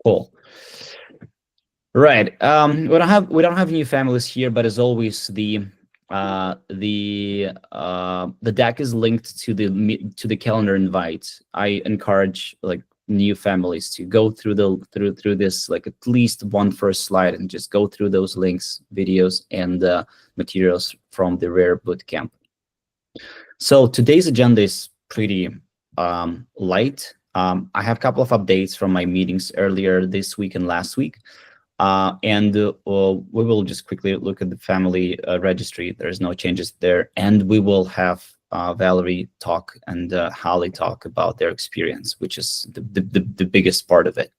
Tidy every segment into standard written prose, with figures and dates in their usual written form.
Cool. Right. We don't have new families here, but as always, the deck is linked to the calendar invite. I encourage like new families to go through through this, like at least one first slide, and just go through those links, videos, and materials from the Rare Bootcamp. So today's agenda is pretty light. I have a couple of updates from my meetings earlier this week and last week. And we will just quickly look at the family registry. There's no changes there. And we will have Valerie talk and Hollie talk about their experience, which is the biggest part of it.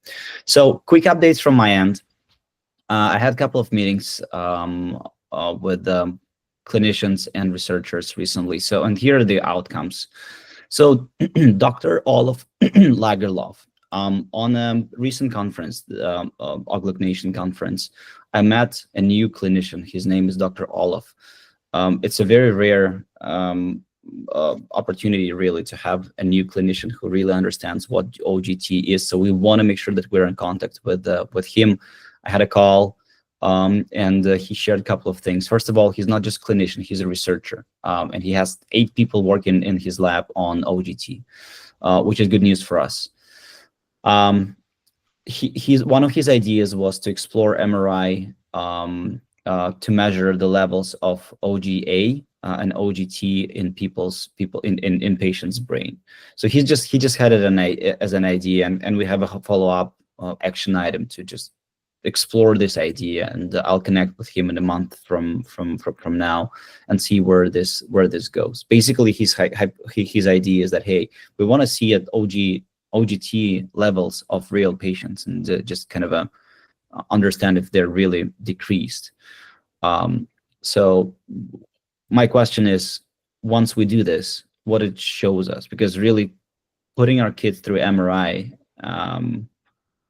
So quick updates from my end. I had a couple of meetings with clinicians and researchers recently. So, and here are the outcomes. So Dr. Olaf Lagerlof, on a recent conference, the OGLIC Nation conference, I met a new clinician. His name is Dr. Olaf. It's a very rare opportunity, really, to have a new clinician who really understands what OGT is. So we want to make sure that we're in contact with him. I had a call, and he shared a couple of things. First of all, he's not just a clinician, he's a researcher, and he has 8 people working in his lab on OGT, which is good news for us. He's one of his ideas was to explore MRI to measure the levels of OGA and OGT in patients' brain. So he just had it as an idea, and we have a follow-up action item to just explore this idea, and I'll connect with him in a month from now and see where this goes. Basically, his idea is that, hey, we want to see at OGT levels of real patients, and just kind of understand if they're really decreased. So my question is, once we do this, what it shows us, because really putting our kids through MRI,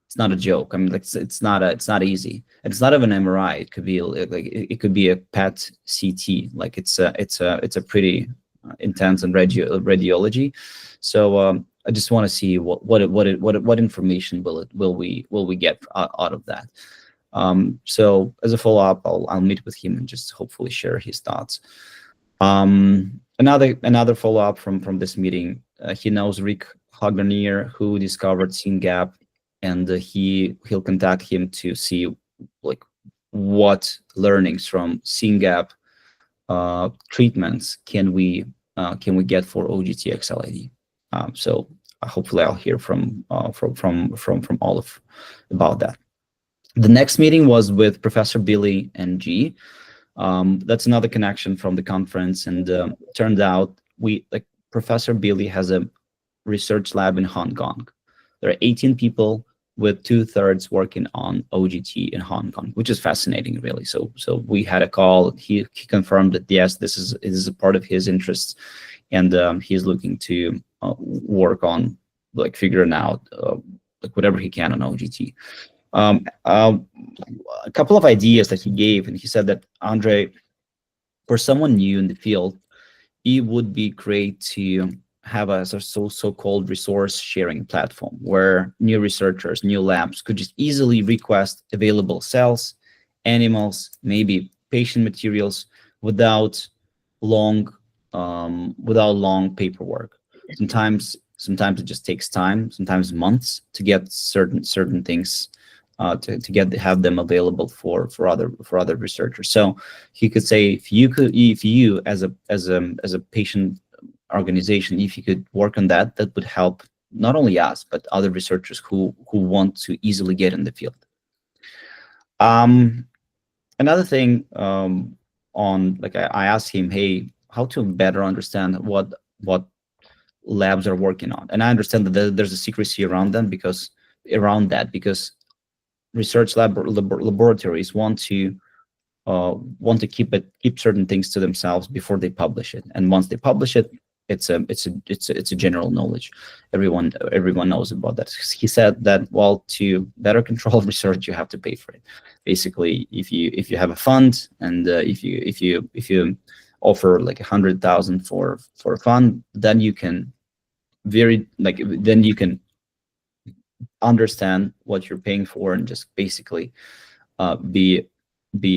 it's not a joke. I mean, like, it's not easy. It's not even an MRI. It could be like it could be a PET CT. Like it's a pretty intense and radiology. So I just want to see what information will we get out of that. So as a follow-up, I'll meet with him and just hopefully share his thoughts. Another follow-up from this meeting. He knows Rick Haganier, who discovered SYNGAP, and he'll contact him to see like what learnings from SYNGAP treatments can we get for OGT-XLID. So hopefully I'll hear from Olaf about that. The next meeting was with Professor Billy NG. That's another connection from the conference, and turned out Professor Billy has a research lab in Hong Kong. There are 18 people, with 2/3 working on OGT in Hong Kong, which is fascinating, really. So we had a call. He confirmed that yes, this is a part of his interests, and he's looking to work on like figuring out like whatever he can on OGT. A couple of ideas that he gave, and he said that, Andre, for someone new in the field, it would be great to have a so-called resource sharing platform where new researchers, new labs could just easily request available cells, animals, maybe patient materials without long paperwork. Sometimes it just takes time, sometimes months, to get certain things to have them available for other researchers. So he could say, if you as a patient organization, if you could work on that would help not only us but other researchers who want to easily get in the field. Another thing, I asked him, hey, how to better understand what labs are working on, and I understand that there's a secrecy around that because research laboratories want to keep certain things to themselves before they publish it, and once they publish it, it's a general knowledge. Everyone knows about that. He said that, well, to better control research, you have to pay for it. Basically, if you have a fund, and if you offer like 100,000 for a fund, then you can understand what you're paying for and just basically be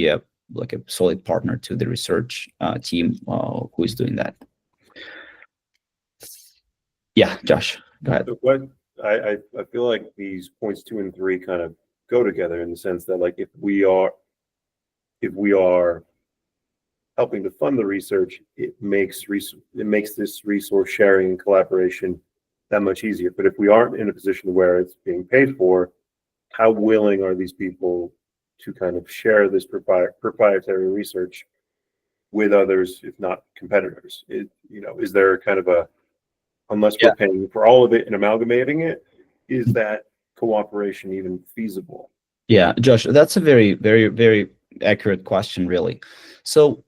a like a solid partner to the research team who is doing that. Yeah, Josh, go ahead. So what I feel like these points 2 and 3 kind of go together in the sense that, like, if we are helping to fund the research, it makes this resource sharing and collaboration that much easier. But if we aren't in a position where it's being paid for, how willing are these people to kind of share this proprietary research with others, if not competitors? Is there kind of a, unless we're paying for all of it and amalgamating it, is that cooperation even feasible? Yeah, Josh, that's a very, very, very accurate question, really. So,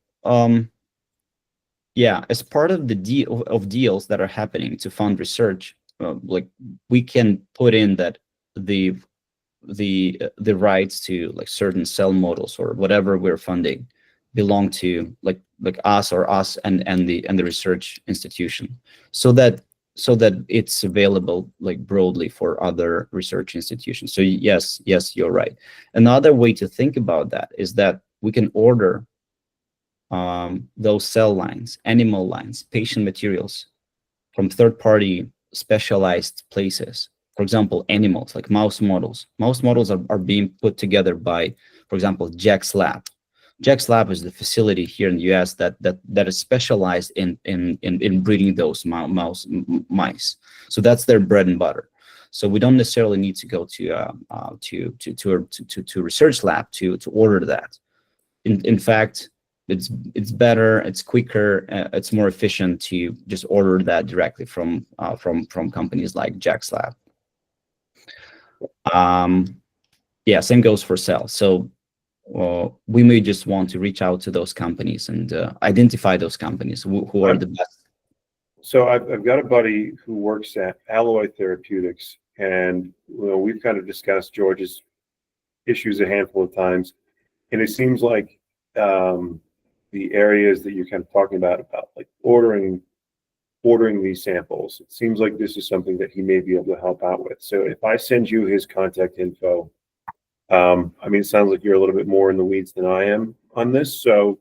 yeah, as part of the deals that are happening to fund research, like we can put in that the rights to like certain cell models or whatever we're funding belong to like us and the research institution, so that it's available like broadly for other research institutions. So yes, you're right. Another way to think about that is that we can order those cell lines, animal lines, patient materials from third-party specialized places. For example, animals like mouse models. Mouse models are being put together by, for example, Jack's Lab. Jack's Lab is the facility here in the US that is specialized in breeding those mice. So that's their bread and butter. So we don't necessarily need to go to research lab to order that. In fact, it's better, it's quicker, it's more efficient to just order that directly from companies like Jack's Lab. Yeah, same goes for cells. So we may just want to reach out to those companies and identify those companies who are the best. So I've got a buddy who works at Alloy Therapeutics, and we've kind of discussed George's issues a handful of times, and it seems like the areas that you're kind of talking about like ordering these samples, it seems like this is something that he may be able to help out with. So if I send you his contact info, I mean, it sounds like you're a little bit more in the weeds than I am on this. So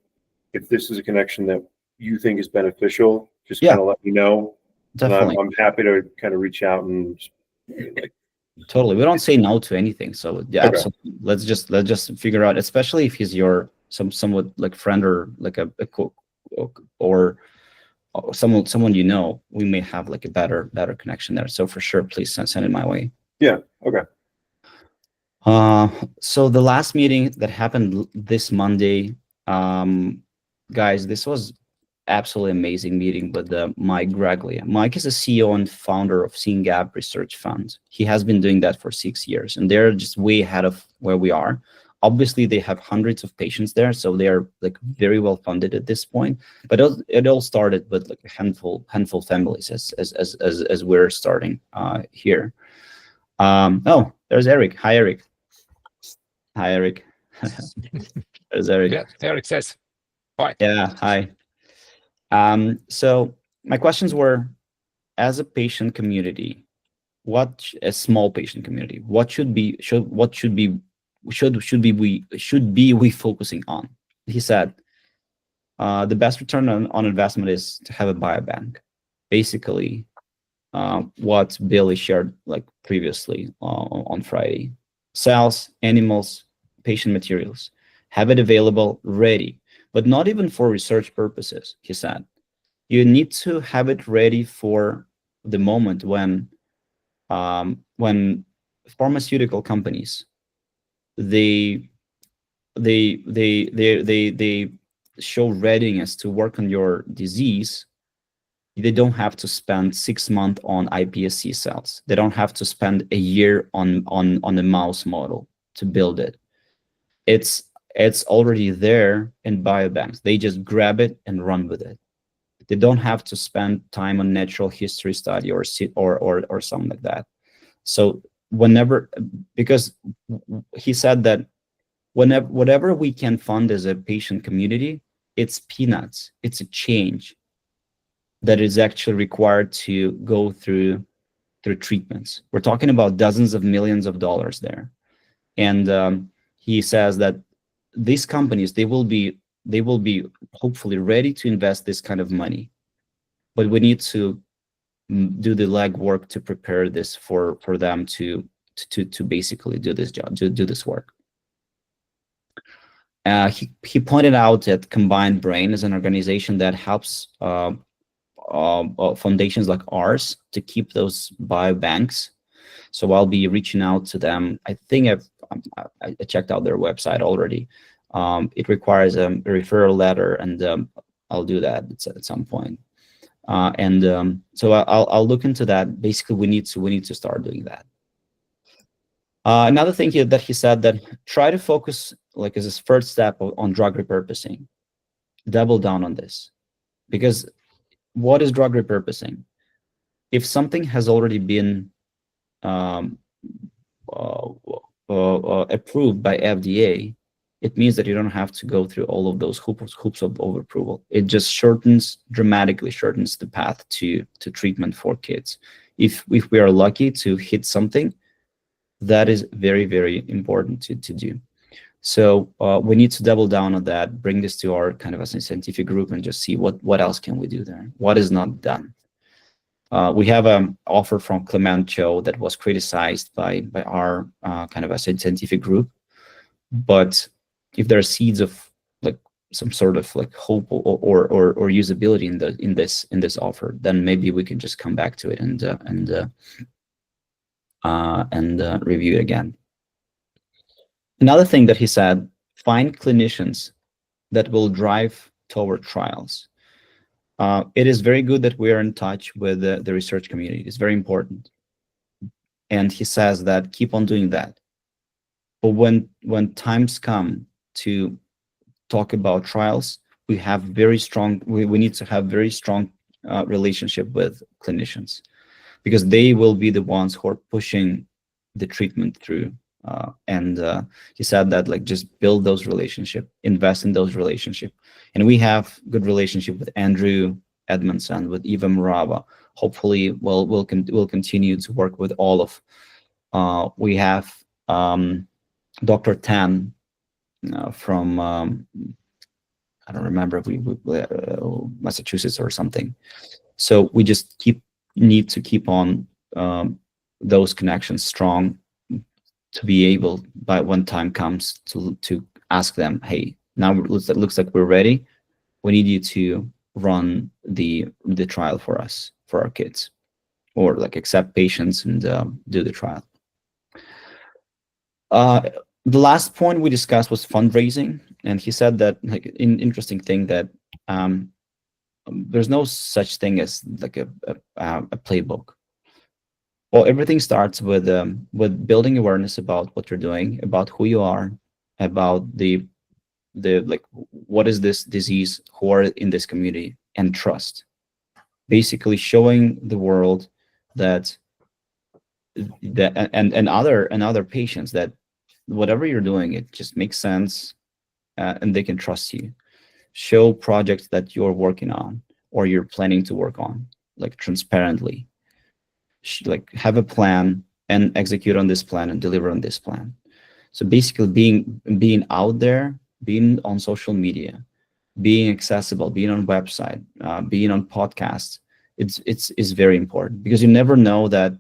if this is a connection that you think is beneficial, just kind of let me know. Definitely. And I'm happy to kind of reach out and totally. We don't say no to anything. So yeah, okay. Absolutely. Let's just figure out, especially if he's your somewhat like friend or like a or someone you know, we may have like a better connection there. So for sure, please send it my way. Yeah. Okay. So the last meeting that happened this Monday, guys, this was absolutely amazing meeting with Mike Greglia. Mike is a CEO and founder of Seeing Gap Research Fund. He has been doing that for 6 years, and they're just way ahead of where we are. Obviously, they have hundreds of patients there, so they are like very well funded at this point. But it all started with like a handful families as we're starting here. Oh, there's Eric. Hi, Eric. Hi, Eric. There's Eric. Yeah, Eric says hi. Yeah, hi. So my questions were, as a patient community, a small patient community, what should we focusing on? He said, the best return on investment is to have a biobank. Basically, what Billy shared like previously on Friday. Cells, animals, patient materials, have it available, ready, but not even for research purposes, he said. You need to have it ready for the moment when pharmaceutical companies they show readiness to work on your disease. They don't have to spend 6 months on iPSC cells. They don't have to spend a year on a mouse model to build it. It's already there in biobanks. They just grab it and run with it. They don't have to spend time on natural history study or something like that. So because he said that whatever we can fund as a patient community, it's peanuts. It's a change that is actually required to go through through treatments. We're talking about dozens of millions of dollars there. And he says that these companies, they will be hopefully ready to invest this kind of money, but we need to do the legwork to prepare this for them to basically do this job, to do this work. He pointed out that Combined Brain is an organization that helps foundations like ours to keep those biobanks. So I'll be reaching out to them. I think I checked out their website already. It requires a referral letter, and I'll do that at some point. So I'll look into that. Basically, we need to start doing that. Another thing that he said, that try to focus, like as his first step, on drug repurposing. Double down on this, because what is drug repurposing? If something has already been approved by FDA, it means that you don't have to go through all of those hoops of approval. It just dramatically shortens the path to treatment for kids. If we are lucky to hit something, that is very, very important to do. So we need to double down on that, bring this to our kind of a scientific group, and just see what else can we do there, what is not done. We have an offer from Clement Cho that was criticized by our kind of a scientific group, but if there are seeds of like some sort of like hope or usability in this offer, then maybe we can just come back to it and review it again. Another thing that he said: find clinicians that will drive toward trials. It is very good that we are in touch with the research community. It's very important. And he says that keep on doing that. But when times come to talk about trials, we need to have very strong relationship with clinicians, because they will be the ones who are pushing the treatment through. He said that, like, just build those relationships, invest in those relationships. And we have good relationship with Andrew Edmondson, with Eva Morava. Hopefully, we'll continue to work with all of. We have Dr. Tan from I don't remember, Massachusetts or something. So we just need to keep on those connections strong, to be able, by when time comes, to ask them, hey, now it looks like we're ready. We need you to run the trial for us, for our kids, or like accept patients and do the trial. The last point we discussed was fundraising, and he said that, like, an interesting thing, that there's no such thing as like a playbook. Well, everything starts with building awareness about what you're doing, about who you are, about the like, what is this disease, who are in this community, and trust. Basically showing the world that and other patients that whatever you're doing, it just makes sense, and they can trust you. Show projects that you're working on or you're planning to work on, like, transparently. Like, have a plan and execute on this plan and deliver on this plan. So basically being out there, being on social media, being accessible, being on website, being on podcasts, it's very important, because you never know that,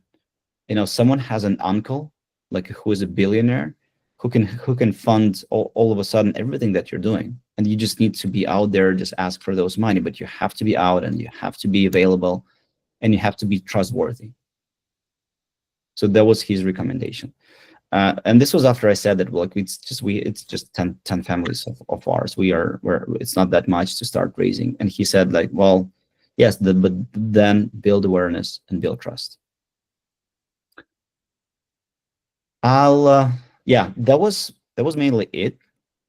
someone has an uncle, like, who is a billionaire, who can fund all of a sudden everything that you're doing. And you just need to be out there, just ask for those money, but you have to be out, and you have to be available, and you have to be trustworthy. So that was his recommendation. And this was after I said that, like, it's just 10 families of ours. It's not that much to start raising. And he said, like, well, yes, but then build awareness and build trust. Yeah, that was mainly it.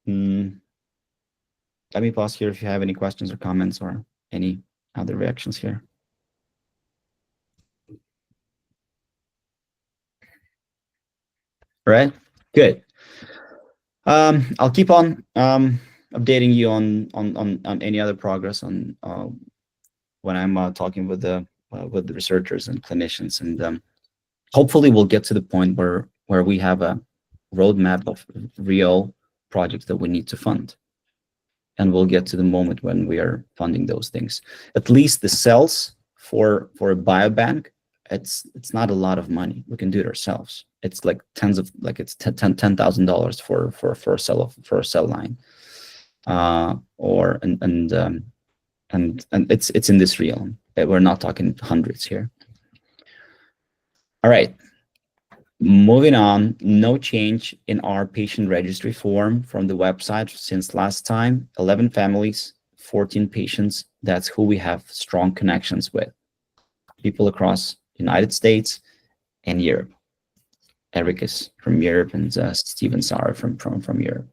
Let me pause here if you have any questions or comments or any other reactions here. Right, good. I'll keep on updating you on any other progress on when I'm talking with the researchers and clinicians, and hopefully we'll get to the point where we have a roadmap of real projects that we need to fund. And we'll get to the moment when we are funding those things. At least the cells for a biobank, it's not a lot of money. We can do it ourselves. It's like it's $10,000 for a cell line, and it's in this realm. We're not talking hundreds here. All right. Moving on, no change in our patient registry form from the website since last time. 11 families, 14 patients. That's who we have strong connections with. People across United States and Europe. Eric is from Europe, and Steve and Sarah from Europe.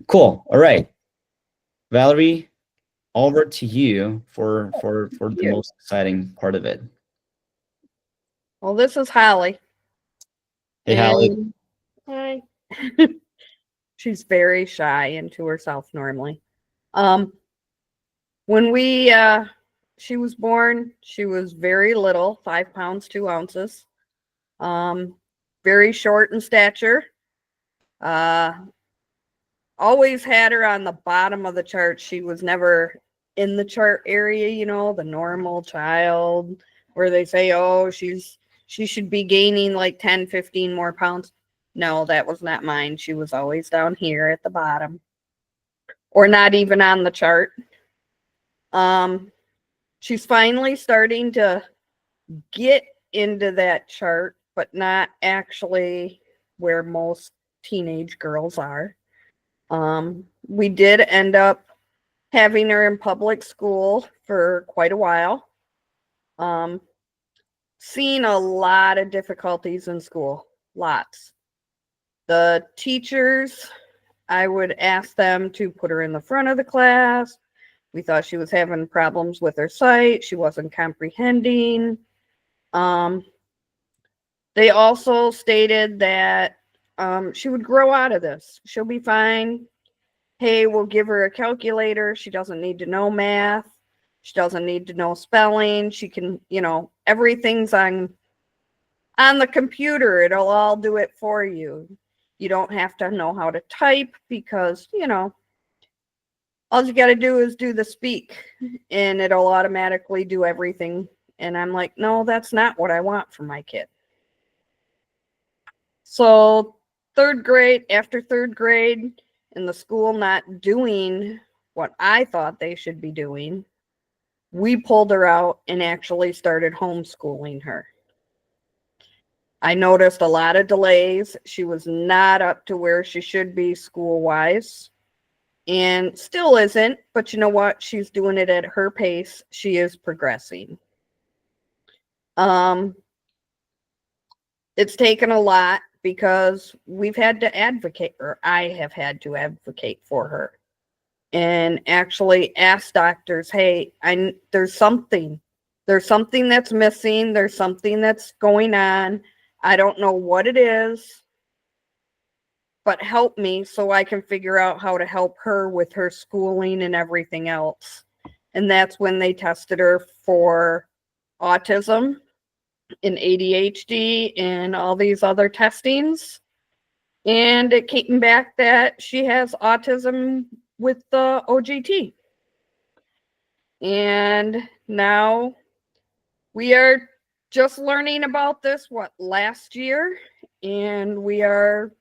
Cool. All right, Valerie, over to you for the most exciting part of it. Well, this is Hollie. Hey, Hollie. Hi. She's very shy and to herself normally. When she was born, she was very little, 5 pounds, 2 ounces. Very short in stature. Always had her on the bottom of the chart. She was never in the chart area, you know, the normal child where they say, oh, she should be gaining like 10, 15 more pounds. No, that was not mine. She was always down here at the bottom or not even on the chart. She's finally starting to get into that chart, but not actually where most teenage girls are. We did end up having her in public school for quite a while. Seeing a lot of difficulties in school, lots. The teachers, I would ask them to put her in the front of the class. We thought she was having problems with her sight. She wasn't comprehending. They also stated that she would grow out of this. She'll be fine. Hey, we'll give her a calculator. She doesn't need to know math. She doesn't need to know spelling. She can, you know, everything's on the computer. It'll all do it for you. You don't have to know how to type because, you know, all you got to do is do the speak and it'll automatically do everything. And I'm like, no, that's not what I want for my kid. So third grade, after third grade, and the school not doing what I thought they should be doing, we pulled her out and actually started homeschooling her. I noticed a lot of delays. She was not up to where she should be school-wise and still isn't, but you know what? She's doing it at her pace. She is progressing. It's taken a lot because we've had to advocate, or I have had to advocate for her and actually ask doctors, hey, there's something that's missing. There's something that's going on. I don't know what it is, but help me so I can figure out how to help her with her schooling and everything else. And that's when they tested her for autism and ADHD and all these other testings. And it came back that she has autism with the OGT. And now we are just learning about this, last year? And we are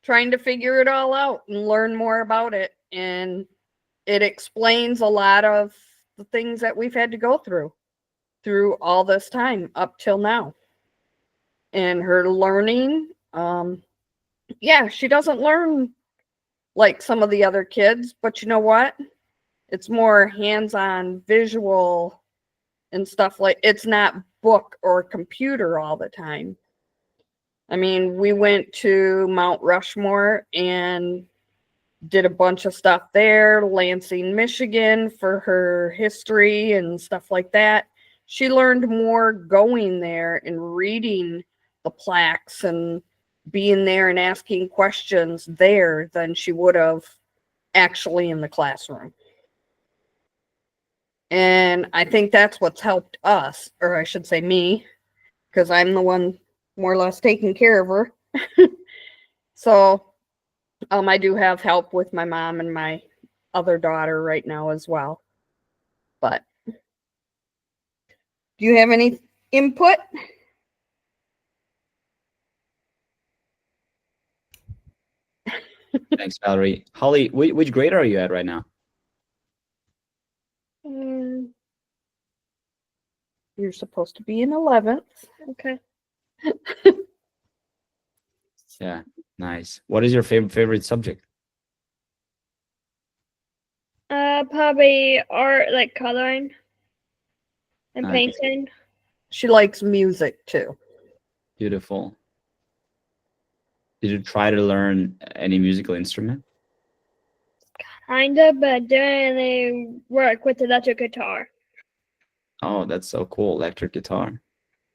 trying to figure it all out and learn more about it. And it explains a lot of the things that we've had to go through all this time up till now. And her learning, yeah, she doesn't learn like some of the other kids, but you know what? It's more hands-on visual and stuff like, it's not book or computer all the time. I mean, we went to Mount Rushmore and did a bunch of stuff there, Lansing, Michigan for her history and stuff like that. She learned more going there and reading the plaques and being there and asking questions there than she would have actually in the classroom. And I think that's what's helped us, or I should say me, because I'm the one more or less taking care of her. So I do have help with my mom and my other daughter right now as well. But do you have any input? Thanks, Valerie. Holly, which grade are you at right now? You're supposed to be in 11th. Okay. Yeah, nice. What is your favorite subject? Probably art, like coloring and Nice. painting. She likes music too. Beautiful. Did you try to learn any musical instrument? Kinda, but doing the work with electric guitar. Oh, that's so cool. Electric guitar.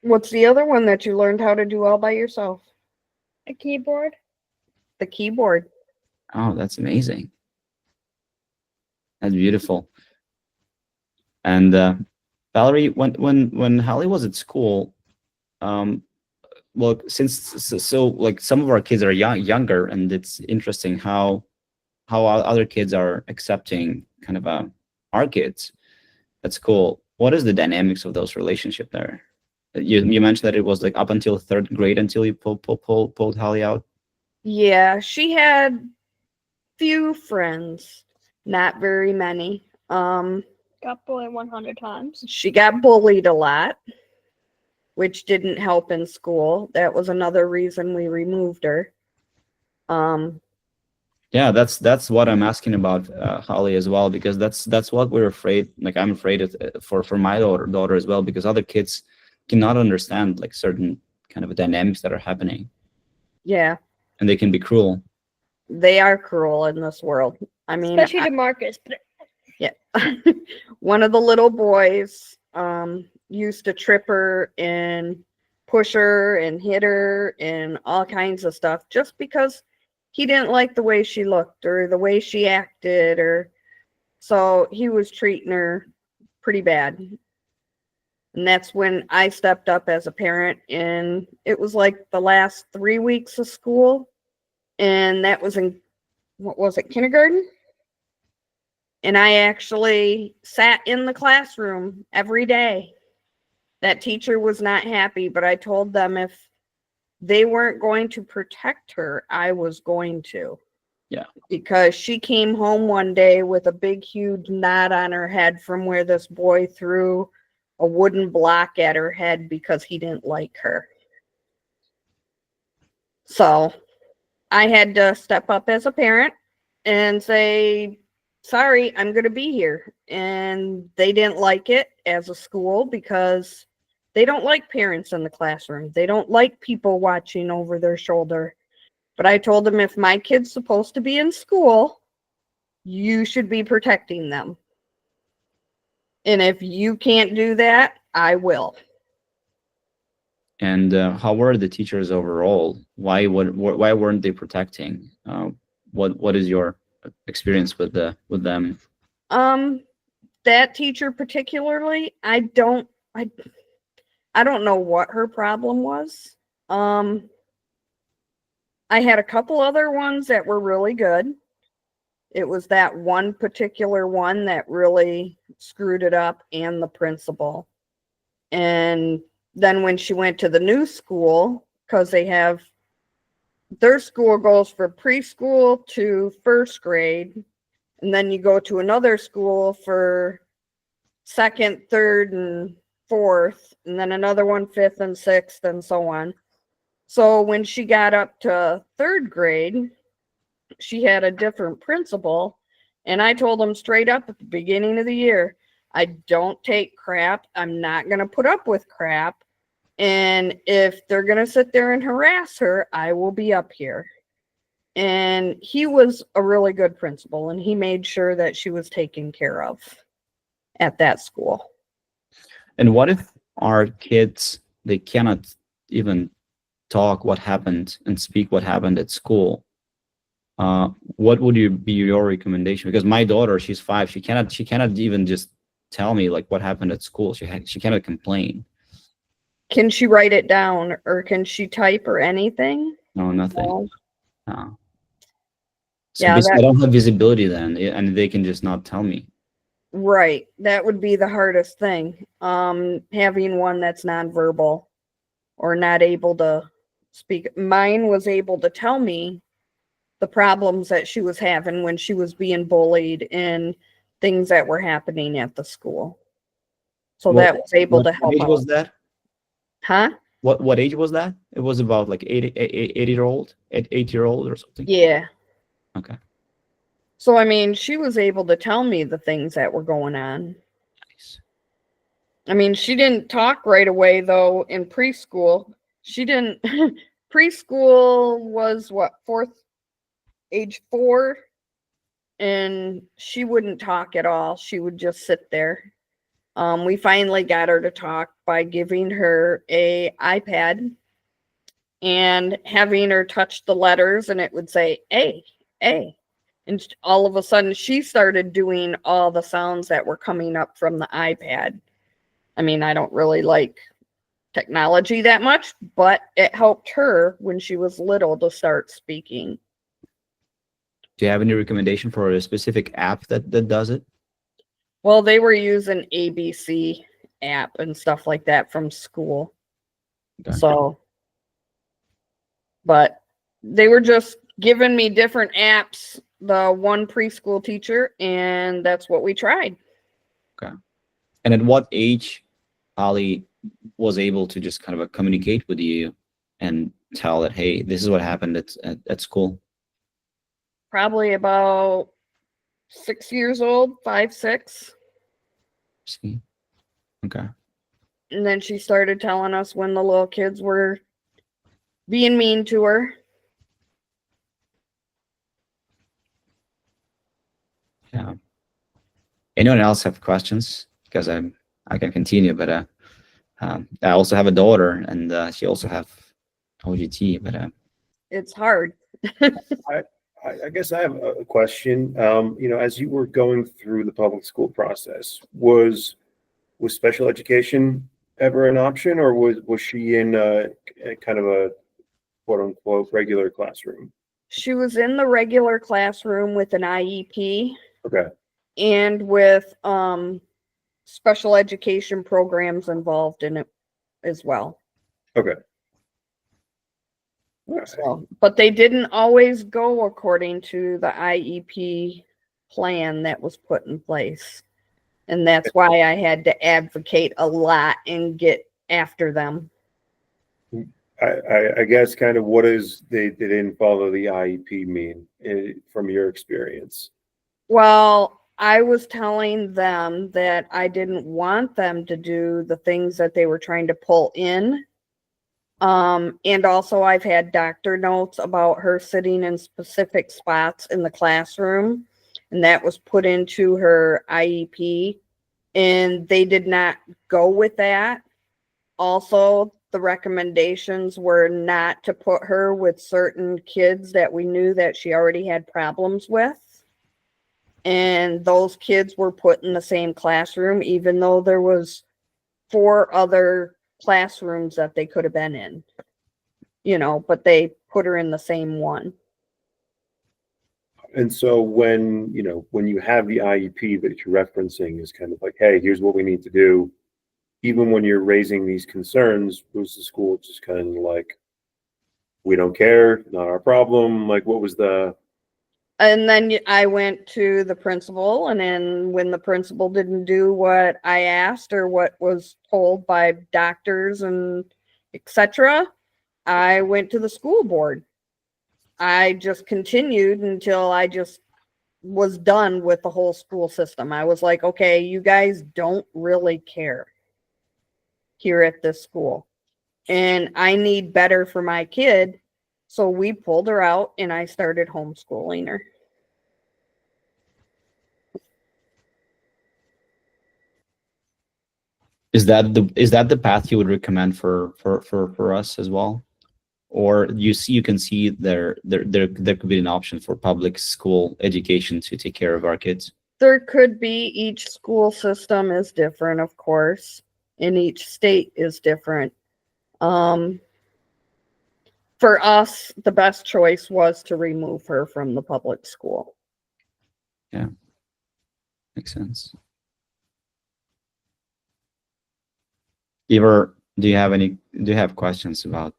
What's the other one that you learned how to do all by yourself? A keyboard. The keyboard. Oh, that's amazing. That's beautiful. And Valerie, when Holly was at school, well, so like some of our kids are younger, and it's interesting how other kids are accepting kind of our kids at school. What is the dynamics of those relationships there? You mentioned that it was like up until 3rd grade until you pulled Holly out. Yeah, she had few friends, not very many. Got bullied 100 times. She got bullied a lot, which didn't help in school. That was another reason we removed her. Yeah, that's what I'm asking about, Holly, as well, because that's what we're afraid. Like I'm afraid of, for my daughter as well, because other kids cannot understand like certain kind of dynamics that are happening, Yeah, and they can be cruel. they are cruel in this world. I mean, Especially to Marcus. But yeah. One of the little boys used to trip her and push her and hit her and all kinds of stuff just because he didn't like the way she looked or the way she acted, or so he was treating her pretty bad. And that's when I stepped up as a parent, and it was like the last 3 weeks of school, and that was in, what was it, kindergarten? And I actually sat in the classroom every day. That teacher was not happy, but I told them if they weren't going to protect her, I was going to. Yeah. Because she came home one day with a big, huge knot on her head from where this boy threw a wooden block at her head because he didn't like her. So I had to step up as a parent and say, sorry, I'm going to be here. And they didn't like it as a school because they don't like parents in the classroom. They don't like people watching over their shoulder. But I told them, if my kid's supposed to be in school, you should be protecting them. And if you can't do that, I will. And how were the teachers overall? Why weren't they protecting? What is your experience with them? That teacher particularly, I don't know what her problem was. I had a couple other ones that were really good. It was that one particular one that really screwed it up, and the principal. And then when she went to the new school, because their school goes from preschool to 1st grade, and then you go to another school for 2nd, 3rd, and 4th, and then another one 5th and 6th, and so on. So when she got up to 3rd grade, she had a different principal, and I told them straight up at the beginning of the year, I don't take crap. I'm not going to put up with crap. And if they're going to sit there and harass her, I will be up here. And he was a really good principal, and he made sure that she was taken care of at that school. And what if our kids, they cannot even talk what happened and speak what happened at school? What would be your recommendation? Because my daughter, she's 5, she cannot even just tell me like what happened at school. She cannot complain. Can she write it down or can she type or anything? No, nothing. No. No. So Yeah, basically, that- I don't have visibility then, and they can just not tell me. Right. That would be the hardest thing. Having one that's nonverbal or not able to speak. Mine was able to tell me the problems that she was having when she was being bullied and things that were happening at the school. So What- that was able to What help age out. was that? Huh? What age was that? It was about like 8-year-old, 8-year-old or something. Yeah. Okay. So, I mean, she was able to tell me the things that were going on. Nice. I mean, she didn't talk right away, though, in preschool. She didn't. Preschool was what, age 4? And she wouldn't talk at all. She would just sit there. We finally got her to talk by giving her a iPad and having her touch the letters, and it would say A, A. And all of a sudden, she started doing all the sounds that were coming up from the iPad. I mean, I don't really like technology that much, but it helped her when she was little to start speaking. Do you have any recommendation for a specific app that does it? Well, they were using ABC app and stuff like that from school. Okay. So, but they were just giving me different apps, the one preschool teacher, and that's what we tried. And at what age Hollie was able to just kind of communicate with you and tell that, hey, this is what happened at school? Probably about 6 years old, 5, 6. See? Okay. And then she started telling us when the little kids were being mean to her. Yeah. Anyone else have questions? Because I can continue, but I also have a daughter, and she also have OGT, but It's hard. I guess I have a question. As you were going through the public school process, was special education ever an option, or was she in a kind of a quote unquote regular classroom? She was in the regular classroom with an IEP Okay. and with special education programs involved in it as well. Okay. All right. So, but they didn't always go according to the IEP plan that was put in place. And that's why I had to advocate a lot and get after them. I guess kind of what is they didn't follow the IEP mean from your experience? Well, I was telling them that I didn't want them to do the things that they were trying to pull in. And also I've had doctor notes about her sitting in specific spots in the classroom, and that was put into her IEP, and they did not go with that. Also, the recommendations were not to put her with certain kids that we knew that she already had problems with. And those kids were put in the same classroom, even though there was 4 other classrooms that they could have been in, but they put her in the same one. And so when you have the IEP that you're referencing is kind of like, hey, here's what we need to do. Even when you're raising these concerns, was the school just kind of like, we don't care, not our problem? Like, what was the... And then I went to the principal, and then when the principal didn't do what I asked or what was told by doctors and etc., I went to the school board. I just continued until I just was done with the whole school system. I was like, okay, you guys don't really care here at this school, and I need better for my kid. So we pulled her out and I started homeschooling her. is that the path you would recommend for us as well? Or you can see there could be an option for public school education to take care of our kids? There could be. Each school system is different, of course, and each state is different. For us, the best choice was to remove her from the public school. Makes sense. Ivor, do you have questions about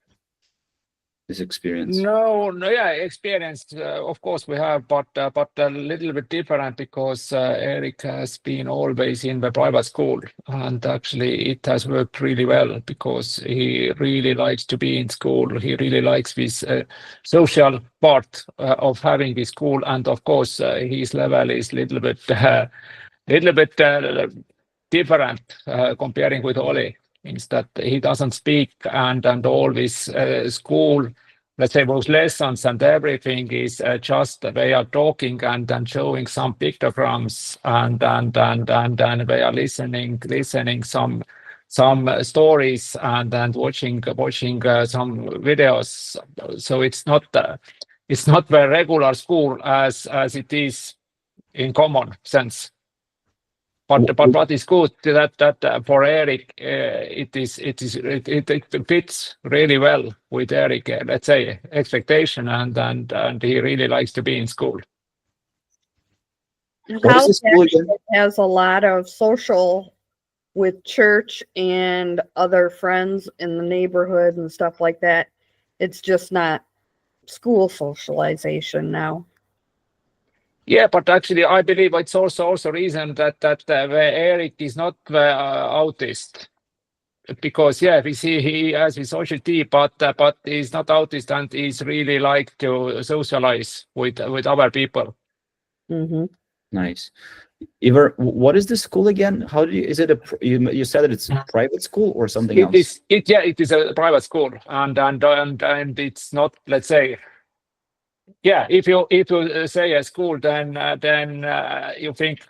this experience? No, yeah, experience, of course we have, but a little bit different because Eric has been always in the private school, and actually it has worked really well because he really likes to be in school. He really likes this social part of having the school, and of course his level is little bit different comparing with Hollie. Means that he doesn't speak, and all this school, let's say those lessons and everything is just they are talking and showing some pictograms and they are listening some stories and watching some videos. So it's not the regular school as it is in common sense. But what is good that for Eric, it fits really well with Eric, let's say, expectation, and he really likes to be in school. What is the school again? Has a lot of social with church and other friends in the neighborhood and stuff like that. It's just not school socialization now. Yeah, but actually, I believe it's also reason that Eric is not the autist, because we see he has his OGT, but he's not autist and he's really like to socialize with other people. Mm-hmm. Nice. Ivor, what is the school again? How do you? Is it you said that it's a private school or something else? It is a private school, and it's not, let's say. Yeah, if you say a school, then you think,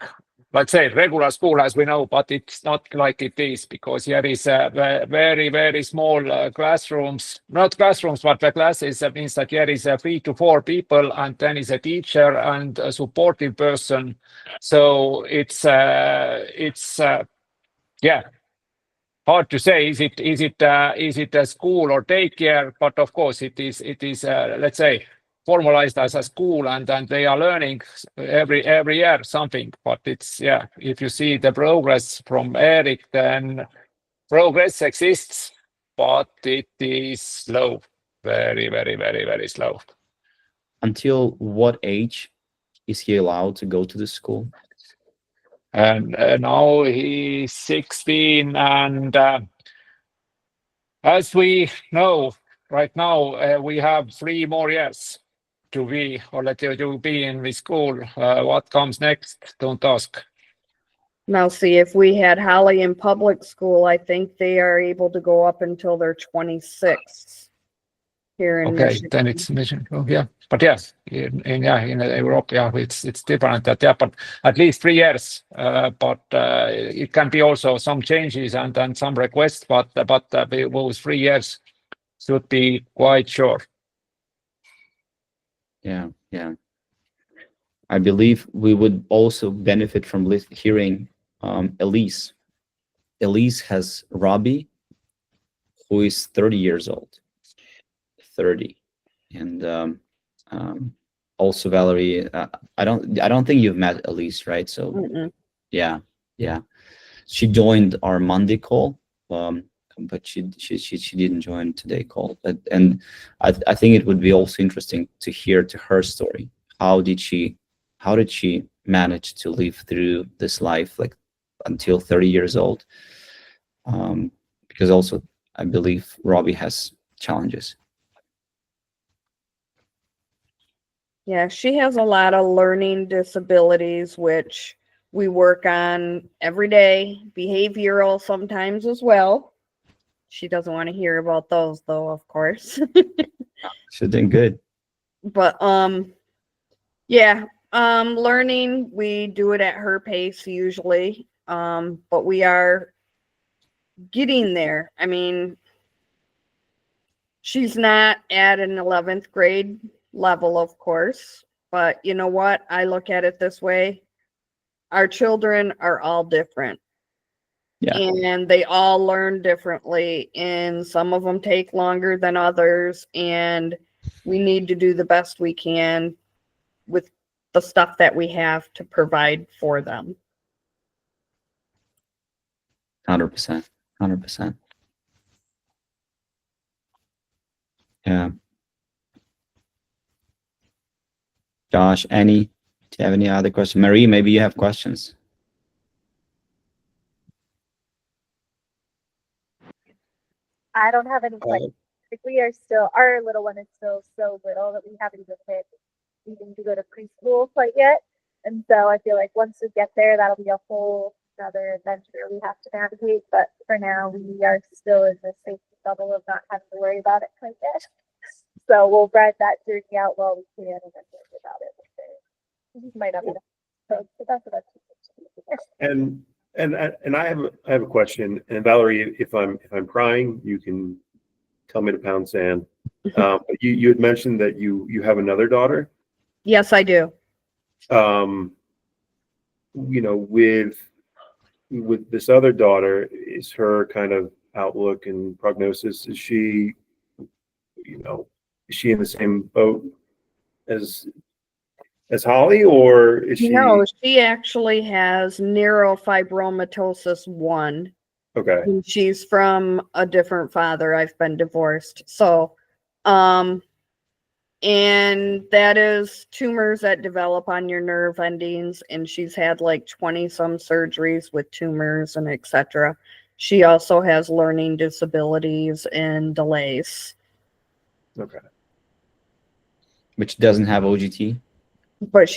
let's say, regular school as we know, but it's not like it is, because here is very small classrooms, not classrooms, but the classes. That means that here is 3 to 4 people, and then is a teacher and a supportive person. So it's hard to say. Is it a school or daycare? But of course, it is let's say, formalized as a school, and they are learning every year something. But it's if you see the progress from Eric, then progress exists, but it is slow, very slow. Until what age is he allowed to go to the school? And now he's 16, and as we know right now, we have 3 more years to be in the school. What comes next? Don't ask. Now, see, if we had Hollie in public school, I think they are able to go up until they're 26 here in Okay, Michigan. then it's Michigan. Oh, yeah, but yes, in Europe, it's different. But at least 3 years. But it can be also some changes and some requests. But those 3 years should be quite sure. Yeah. I believe we would also benefit from hearing Elise. Elise has Robbie, who is 30 years old. 30, and also Valerie. I don't think you've met Elise, right? So Mm-mm. yeah. She joined our Monday call, but she didn't join today call. And I think it would be also interesting to hear her story. How did she manage to live through this life, like until 30 years old? Because also I believe Robbie has challenges. Yeah, she has a lot of learning disabilities, which we work on every day, behavioral sometimes as well. She doesn't want to hear about those, though, of course. She's doing good. But learning, we do it at her pace usually. But we are getting there. I mean, she's not at an 11th grade level, of course, but you know what? I look at it this way. Our children are all different. Yeah. And they all learn differently, and some of them take longer than others, and we need to do the best we can with the stuff that we have to provide for them. 100%. 100%. Yeah. Josh, Annie, do you have any other questions? Marie, maybe you have questions. I don't have any questions. We are still, our little one is still so little that we haven't even hit needing to go to preschool quite yet. And so I feel like once we get there, that'll be a whole other adventure we have to navigate. But for now, we are still in the safety bubble of not having to worry about it quite yet. So we'll ride that journey out while we can and then worry about it later. Might not be the but that's what I'm And I have a question. And Valerie, if I'm prying, you can tell me to pound sand. But you had mentioned that you have another daughter. Yes, I do. You know, with this other daughter, is her kind of outlook and prognosis, is she, you know, is she in the same boat as Hollie, or is she? No, she actually has neurofibromatosis 1. Okay. And she's from a different father. I've been divorced. So, and that is tumors that develop on your nerve endings. And she's had like 20 some surgeries with tumors and etc. She also has learning disabilities and delays. Okay. Which doesn't have OGT. But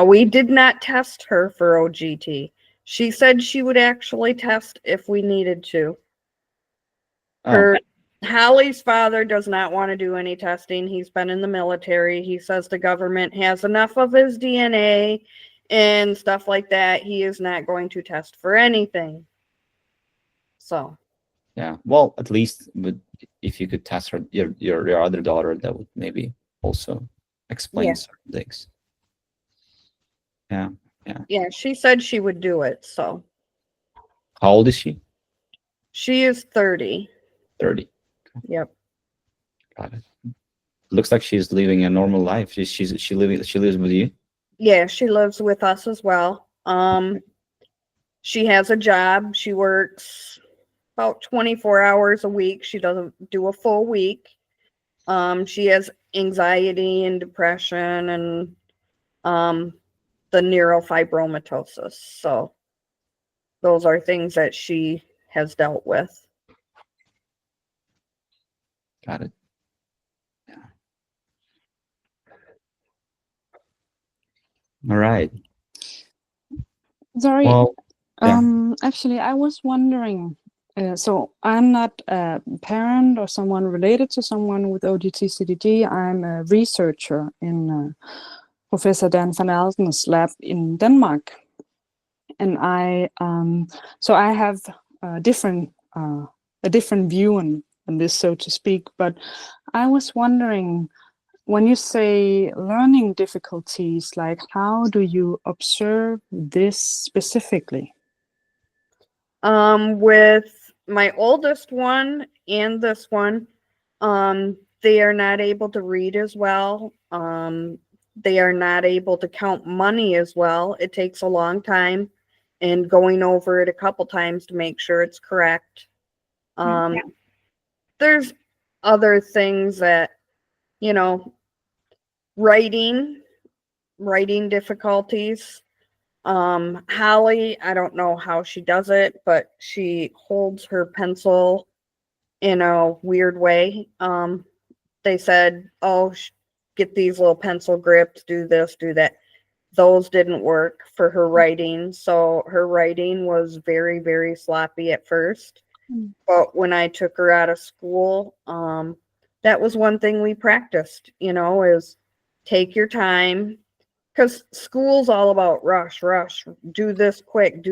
we did not test her for OGT. She said she would actually test if we needed to. Hallie's father does not want to do any testing. He's been in the military. He says the government has enough of his DNA and stuff like that. He is not going to test for anything. So. Yeah. Well, at least if you could test her, your other daughter, that would maybe also explain certain things. Yeah. Yeah. Yeah, she said she would do it. So. How old is she? She is 30. 30. Yep. Got it. Looks like she's living a normal life. She lives with you? Yeah, she lives with us as well. She has a job. She works about 24 hours a week. She doesn't do a full week. She has anxiety and depression and the neurofibromatosis. So those are things that she has dealt with. Got it. Yeah. All right. Sorry. Well, Actually, I was wondering, so I'm not a parent or someone related to someone with OGT-CDD. I'm a researcher in Professor Dan van Alden's lab in Denmark. And I have a different view on this, so to speak. But I was wondering, when you say learning difficulties, like how do you observe this specifically? With my oldest one and this one, they are not able to read as well. They are not able to count money as well. It takes a long time and going over it a couple times to make sure it's correct. There's other things that, you know, writing difficulties. Hollie, I don't know how she does it, but she holds her pencil in a weird way. They said, oh, get these little pencil grips, do this, do that. Those didn't work for her writing. So her writing was very, very sloppy at first. But when I took her out of school, that was one thing we practiced, you know, is take your time. Because school's all about rush, do this quick.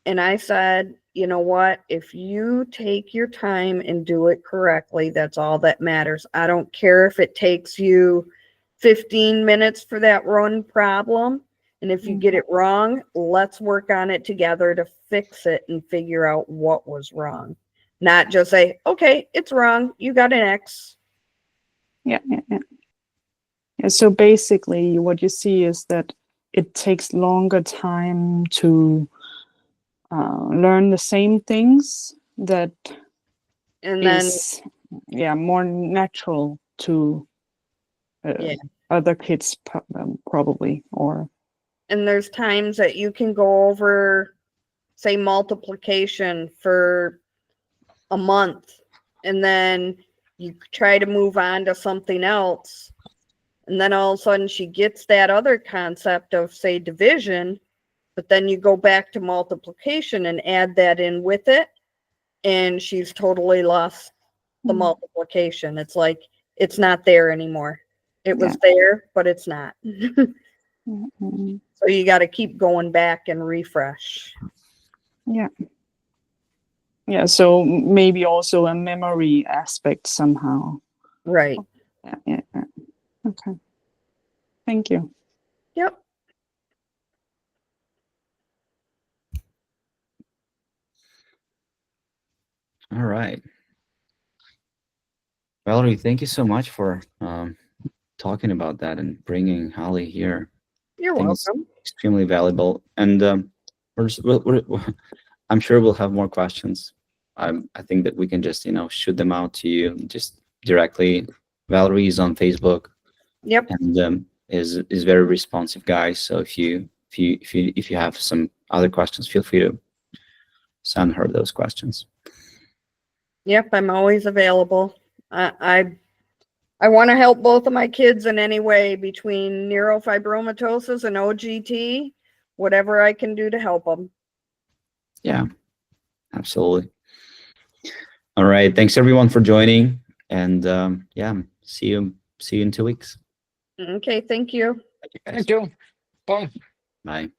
And I said, you know what? If you take your time and do it correctly, that's all that matters. I don't care if it takes you 15 minutes for that one problem. And if you get it wrong, let's work on it together to fix it and figure out what was wrong. Not just say, okay, it's wrong. You got an X. Yeah. So basically, what you see is that it takes longer time to learn the same things that And then, is more natural to Yeah. other kids probably, or and there's times that you can go over, say, multiplication for a month, and then you try to move on to something else. And then all of a sudden she gets that other concept of, say, division, but then you go back to multiplication and add that in with it, and she's totally lost the multiplication. It's like, it's not there anymore. It was there, but it's not. So you got to keep going back and refresh. Yeah, so maybe also a memory aspect somehow. Right. Yeah. Okay. Thank you. Yep. All right. Valerie, thank you so much for talking about that and bringing Hollie here. You're I think it's welcome. extremely valuable. And I'm sure we'll have more questions. I think that we can just, shoot them out to you just directly. Valerie is on Facebook. Yep. And is very responsive guy. So if you have some other questions, feel free to send her those questions. Yep, I'm always available. I want to help both of my kids in any way between neurofibromatosis and OGT, whatever I can do to help them. Yeah, absolutely. All right. Thanks everyone for joining. And see you in 2 weeks. Okay, thank you. Thank you. Bye. Bye.